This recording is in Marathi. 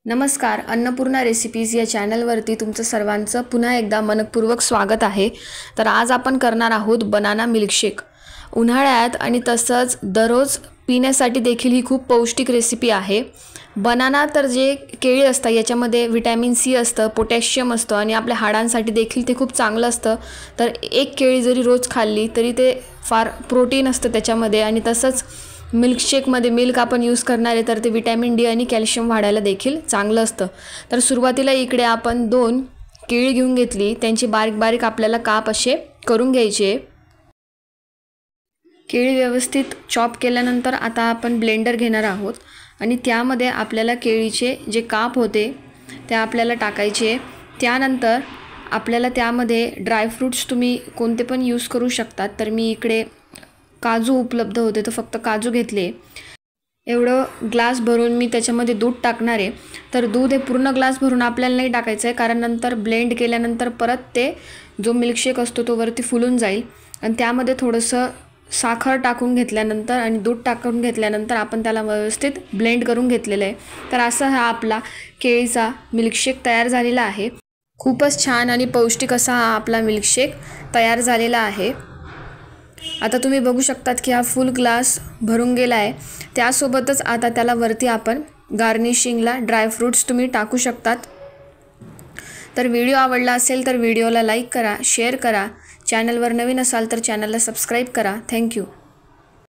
नमस्कार, अन्नपूर्णा रेसिपीज या चॅनलवरती तुमचं सर्वांचं पुन्हा एकदा मनपूर्वक स्वागत आहे। तर आज आपण करणार आहोत बनाना मिल्कशेक। उन्हाळ्यात आणि तसंच दररोज पिण्यासाठी देखील ही खूप पौष्टिक रेसिपी आहे। बनाना तर जे केळी असतं याच्यामध्ये व्हिटॅमिन सी असतं, पोटॅशियम असतं आणि आपल्या हाडांसाठी देखील ते खूप चांगलं असतं। तर एक केळी जरी रोज खाल्ली तरी ते फार प्रोटीन असतं त्याच्यामध्ये आणि तसंच मिल्कशेकमध्ये मिल्क आपण यूज करणार आहे तर ते विटॅमिन डी आणि कॅल्शियम वाढायला देखील चांगलं असतं। तर सुरुवातीला इकडे आपण 2 केळी घेऊन घेतली, त्यांची बारीक बारीक आपल्याला काप असे करून घ्यायचे। केळी व्यवस्थित चॉप केल्यानंतर आता आपण ब्लेंडर घेणार आहोत आणि त्यामध्ये आपल्याला केळीचे जे काप होते ते आपल्याला टाकायचे। त्यानंतर आपल्याला त्यामध्ये ड्रायफ्रूट्स तुम्ही कोणते पण यूज करू शकतात। तर मी इकडे काजू उपलब्ध होते तर फक्त काजू घेतले। एवढं ग्लास भरून मी त्याच्यामध्ये दूध टाकणार आहे। तर दूध हे पूर्ण ग्लास भरून आपल्याला नाही टाकायचं आहे, कारण नंतर ब्लेंड केल्यानंतर परत ते जो मिल्कशेक असतो तो वरती फुलून जाईल। आणि त्यामध्ये थोडंसं साखर टाकून घेतल्यानंतर आणि दूध टाकून घेतल्यानंतर आपण त्याला व्यवस्थित ब्लेंड करून घेतलेलं आहे। तर असा हा आपला केळीचा मिल्कशेक तयार झालेला आहे। खूपच छान आणि पौष्टिक असा हा आपला मिल्कशेक तयार झालेला आहे। आता तुम्ही बघू शकतात की हा फुल ग्लास भरून गेला आहे। त्यासोबतच आता त्याला वरती आपण गार्निशिंगला ड्रायफ्रूट्स तुम्ही टाकू शकतात। तर व्हिडिओ आवडला असेल तर व्हिडिओला लाईक करा, शेअर करा, चॅनलवर नवीन असाल तर चॅनलला सबस्क्राईब करा। थँक्यू।